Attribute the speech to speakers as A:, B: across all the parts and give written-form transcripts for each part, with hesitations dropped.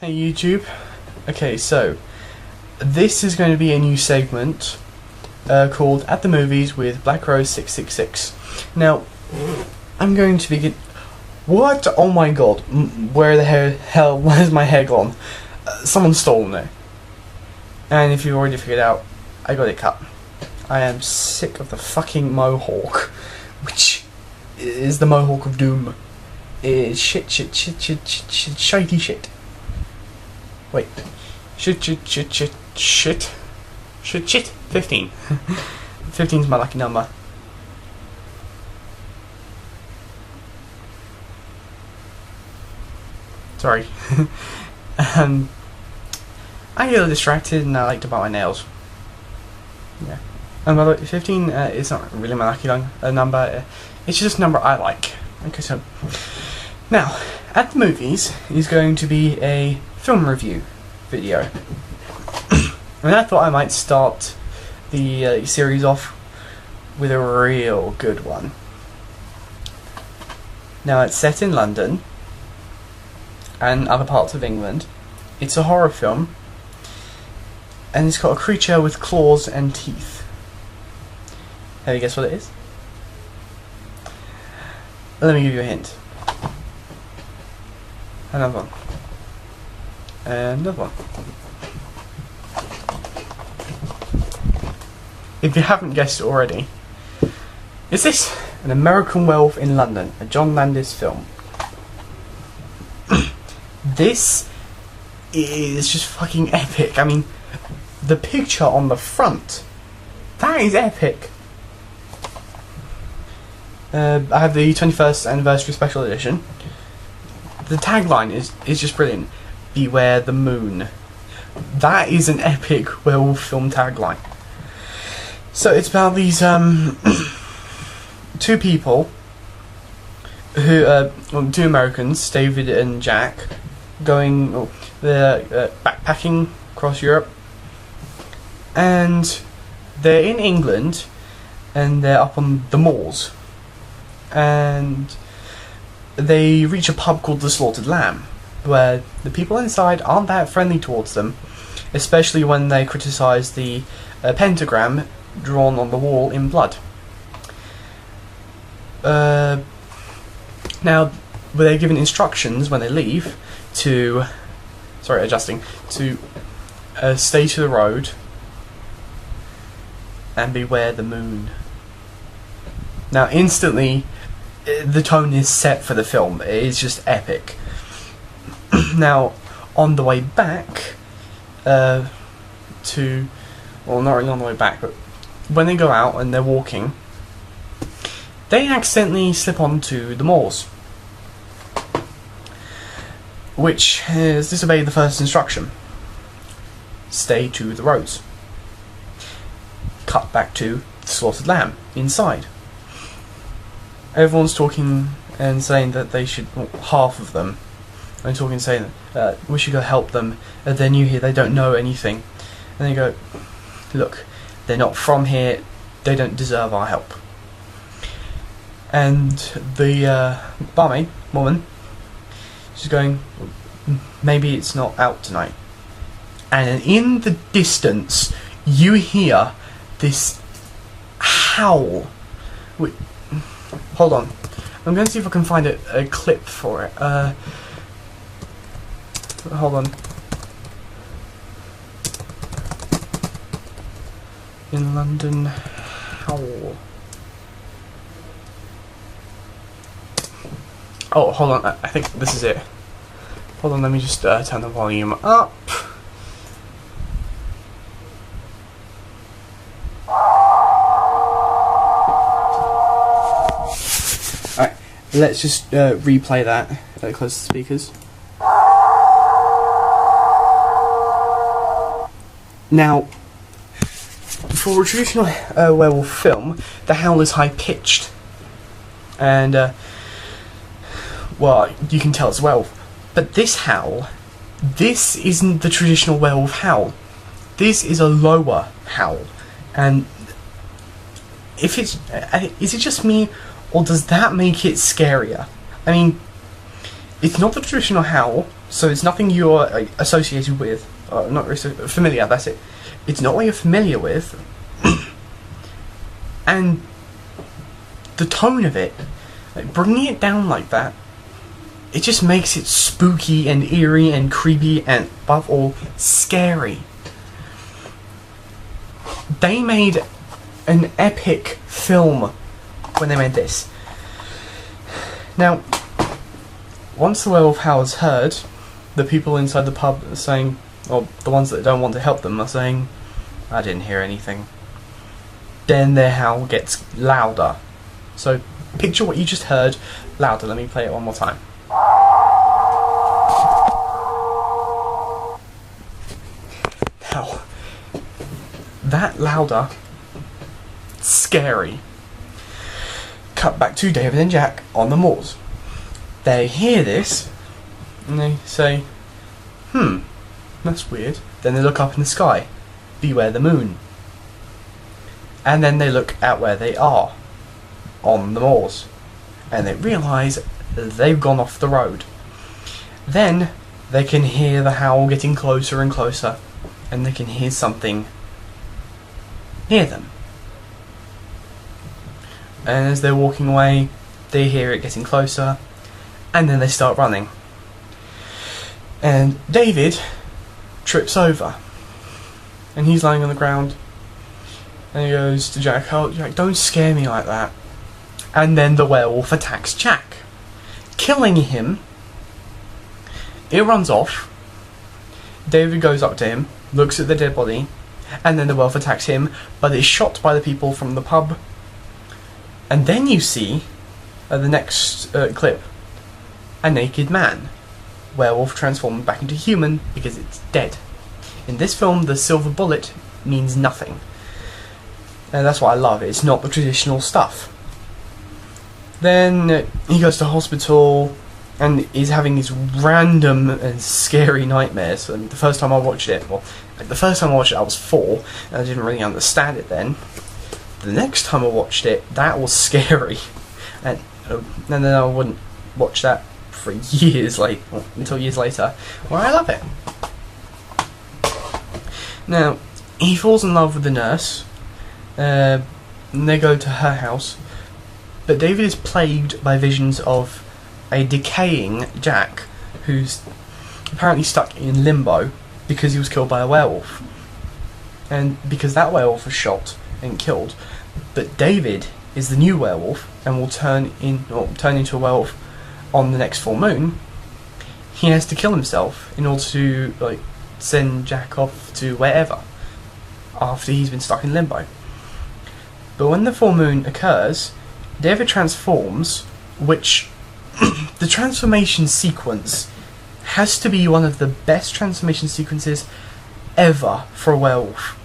A: Hey YouTube. Okay, so this is going to be a new segment called At the Movies with b1ackR0se666. Now, I'm going to begin. What? Oh my god! Where the hell? Where's my hair gone? Someone stole it. And if you've already figured out, I got it cut. I am sick of the fucking mohawk, which is the mohawk of doom. It's shitey shit. Wait. Shit. 15. 15's my lucky number. Sorry. I get a little distracted and I like to bite my nails. Yeah. And by the way, 15 is not really my lucky number. It's just a number I like. Okay, so now, At the Movies is going to be a film review video. And I thought I might start the series off with a real good one. Now, it's set in London and other parts of England. It's a horror film, and it's got a creature with claws and teeth. Have you guessed what it is? Let me give you a hint. Another one. Another one. If you haven't guessed it already, is this An American Werewolf in London, a John Landis film? This is just fucking epic. I mean, the picture on the front, that is epic. I have the 21st anniversary special edition. The tagline is just brilliant. Beware the moon. That is an epic werewolf film tagline. So it's about these two people who two Americans, David and Jack, going they're backpacking across Europe, and they're in England, and they're up on the moors, and they reach a pub called the Slaughtered Lamb, where the people inside aren't that friendly towards them, especially when they criticise the pentagram drawn on the wall in blood. Now, they're given instructions when they leave to, to stay to the road and beware the moon. Now, instantly, the tone is set for the film. It is just epic. Now, on the way back well, not really on the way back, but when they go out and they're walking, they accidentally slip onto the moors, which has disobeyed the first instruction. Stay to the roads. Cut back to the Slaughtered Lamb inside. Everyone's talking and saying that they should, well, half of them are talking and saying that we should go help them. They're new here, they don't know anything. And they go, look, they're not from here, they don't deserve our help. And the barmaid woman, she's going, maybe it's not out tonight. And in the distance, you hear this howl. Wait, hold on. I'm going to see if I can find a clip for it. Hold on. In London, howl. Oh, hold on. I think this is it. Hold on, let me just turn the volume up. Alright, let's just replay that. Close the speakers. Now, for a traditional werewolf film, the howl is high-pitched. And, well, you can tell it's a werewolf. But this howl, this isn't the traditional werewolf howl. This is a lower howl. And if it's, is it just me, or does that make it scarier? I mean, it's not the traditional howl, So it's nothing you're associated with, not familiar. That's it. It's not what you're familiar with, and the tone of it, like bringing it down like that, it just makes it spooky and eerie and creepy and above all scary. They made an epic film when they made this. Now, once the werewolf howl's heard, the people inside the pub are saying, or the ones that don't want to help them are saying, I didn't hear anything. Then their howl gets louder. So picture what you just heard louder. Let me play it one more time. Now, that louder, scary. Cut back to David and Jack on the moors. They hear this and they say, that's weird. Then they look up in the sky. Beware the moon. And then they look at where they are, on the moors, and they realise they've gone off the road. Then they can hear the howl getting closer and closer, and they can hear something near them. And as they're walking away, they hear it getting closer, and then they start running. And David trips over, and he's lying on the ground, and he goes to Jack, oh Jack, don't scare me like that. And then the werewolf attacks Jack, killing him. It runs off. David goes up to him, looks at the dead body, and then the werewolf attacks him, but is shot by the people from the pub. And then you see, the next clip, a naked man. Werewolf transformed back into human because it's dead. In this film, the silver bullet means nothing. And that's what I love. It's not the traditional stuff. Then he goes to hospital and is having these random and scary nightmares. And the first time I watched it, I was 4, and I didn't really understand it then. The next time I watched it, that was scary, and then I wouldn't watch that for years until years later, where I love it. Now, he falls in love with the nurse, and they go to her house, but David is plagued by visions of a decaying Jack, who's apparently stuck in limbo because he was killed by a werewolf. And because that werewolf was shot and killed, but David is the new werewolf and will turn into a werewolf on the next full moon, he has to kill himself in order to send Jack off to wherever after he's been stuck in limbo. But when the full moon occurs, David transforms, which the transformation sequence has to be one of the best transformation sequences ever for a werewolf.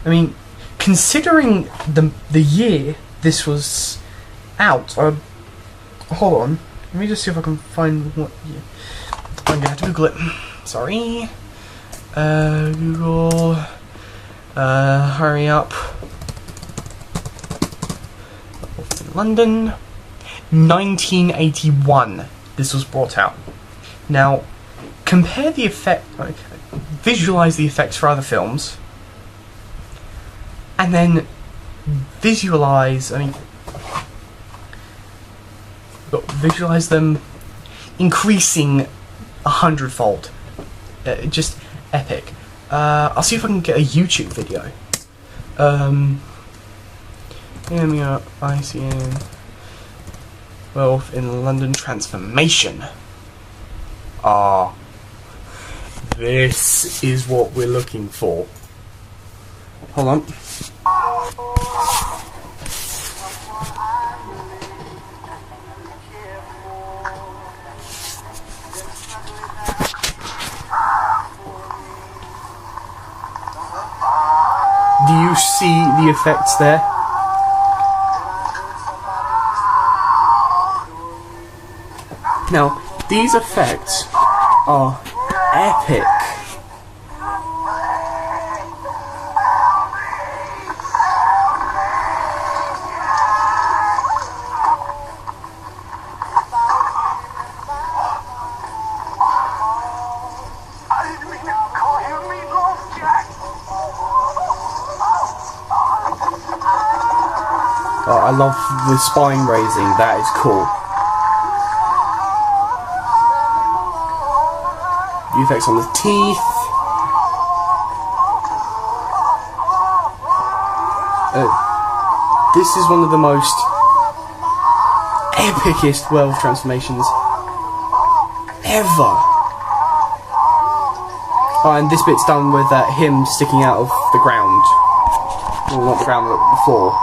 A: I mean, considering the year this was out, hold on, let me just see if I can find what year. I'm gonna have to Google it. Sorry. Google. Hurry up. London. 1981. This was brought out. Now, compare the effect. Visualize the effects for other films, and then visualize them increasing 100-fold. Just epic. I'll see if I can get a YouTube video. ICN Werewolf in London transformation. This is what we're looking for. Hold on. Do you see the effects there? Now, these effects are epic. I love the spine raising. That is cool. The effects on the teeth. This is one of the most epicest werewolf transformations ever. Oh, and this bit's done with him sticking out of the ground. Well, not the ground, but the floor.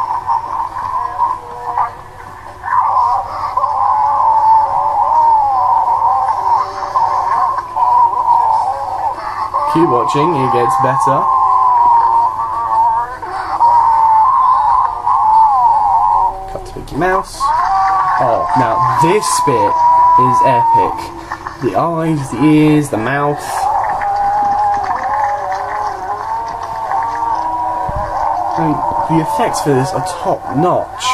A: Keep watching, it gets better. Cut to Mickey Mouse. Oh, now this bit is epic. The eyes, the ears, the mouth. I mean, the effects for this are top notch.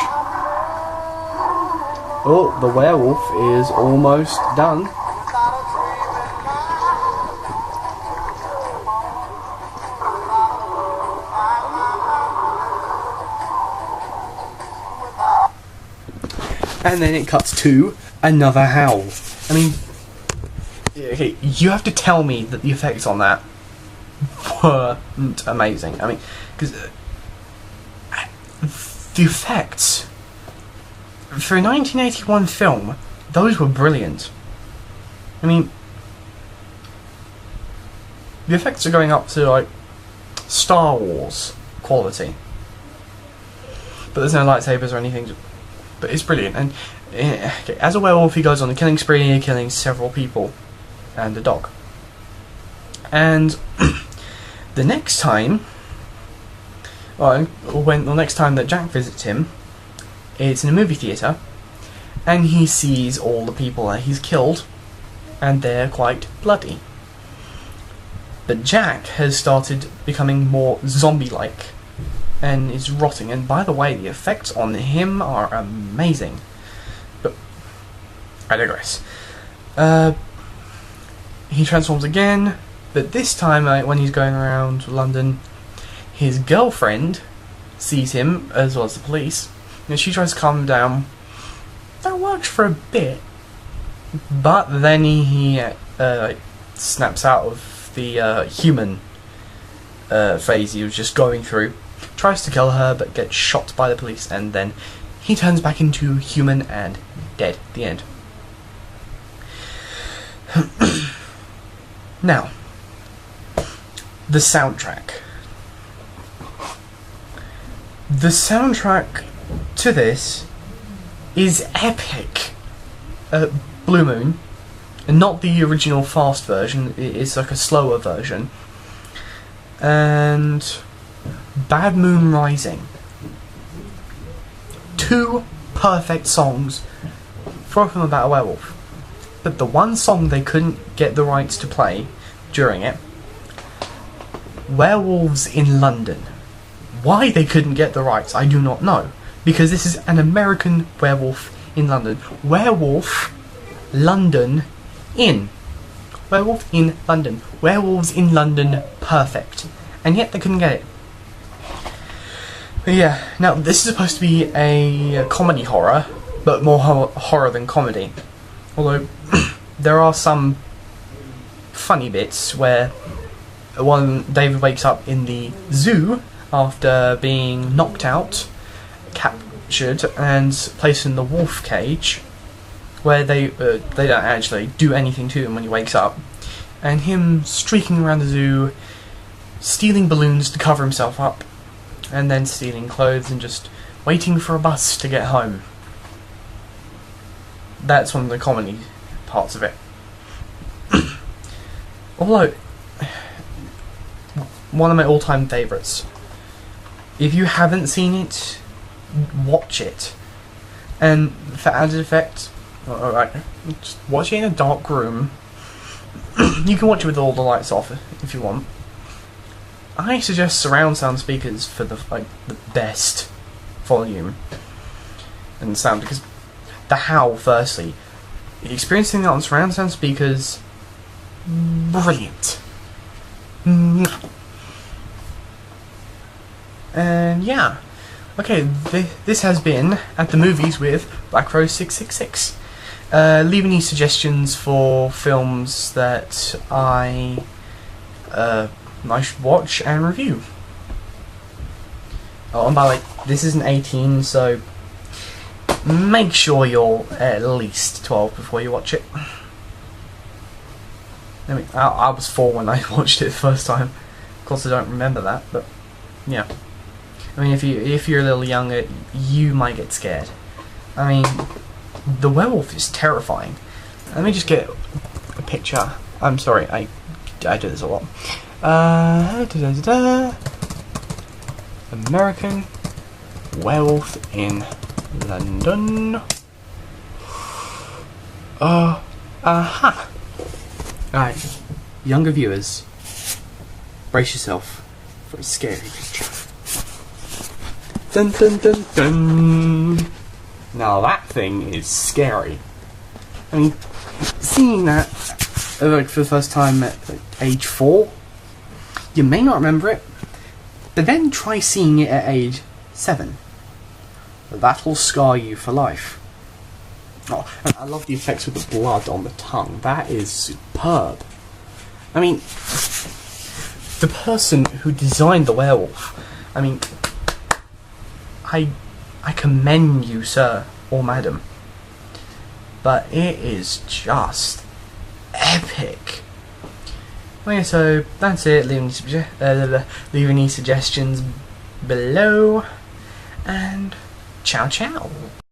A: Oh, the werewolf is almost done. And then it cuts to another howl. I mean, okay, you have to tell me that the effects on that weren't amazing. I mean, because the effects for a 1981 film, those were brilliant. I mean, the effects are going up to like Star Wars quality, but there's no lightsabers or anything. But it's brilliant, and okay, as a werewolf he goes on a killing spree, killing several people and a dog. And the next time, the next time that Jack visits him, it's in a movie theatre, and he sees all the people that he's killed, and they're quite bloody. But Jack has started becoming more zombie-like, and is rotting, and by the way, the effects on him are amazing. But I digress. He transforms again, but this time when he's going around London, his girlfriend sees him, as well as the police, and she tries to calm him down. That works for a bit, but then he snaps out of the human phase he was just going through. Tries to kill her, but gets shot by the police, and then he turns back into human and dead. The end. Now, the soundtrack. The soundtrack to this is epic. Blue Moon, and not the original fast version, it's like a slower version. And Bad Moon Rising. Two perfect songs for a film about a werewolf. But the one song they couldn't get the rights to play during it, Werewolves in London. Why they couldn't get the rights, I do not know. Because this is an American werewolf in London. Werewolf London in. Werewolf in London. Werewolves in London, perfect. And yet they couldn't get it. But yeah, now this is supposed to be a comedy horror, but more horror than comedy. Although, there are some funny bits where David wakes up in the zoo after being knocked out, captured, and placed in the wolf cage, where they don't actually do anything to him when he wakes up, and him streaking around the zoo, stealing balloons to cover himself up, and then stealing clothes and just waiting for a bus to get home. That's one of the comedy parts of it. Although, one of my all-time favourites. If you haven't seen it, watch it. And for added effect, alright, just watch it in a dark room. You can watch it with all the lights off if you want. I suggest surround sound speakers for the best volume and sound, because the howl, firstly, experiencing that on surround sound speakers, brilliant. And yeah, Okay, this has been At the Movies with b1ackR0se666. Leave any suggestions for films that I should watch and review. Oh, and by the way, this isn't 18, so make sure you're at least 12 before you watch it. I mean, I was 4 when I watched it the first time. Of course, I don't remember that, but yeah. I mean, if you're a little younger, you might get scared. I mean, the werewolf is terrifying. Let me just get a picture. I'm sorry, I do this a lot. American Werewolf in London. Aha. Alright, younger viewers, brace yourself for a scary picture. Dun dun dun dun. Now that thing is scary. I mean, seeing that like for the first time at age 4, you may not remember it, but then try seeing it at age 7. That will scar you for life. Oh, and I love the effects with the blood on the tongue. That is superb. I mean, the person who designed the werewolf, I mean, I commend you, sir or madam. But it is just epic. Okay, so that's it. Leave any suggestions below, and ciao ciao.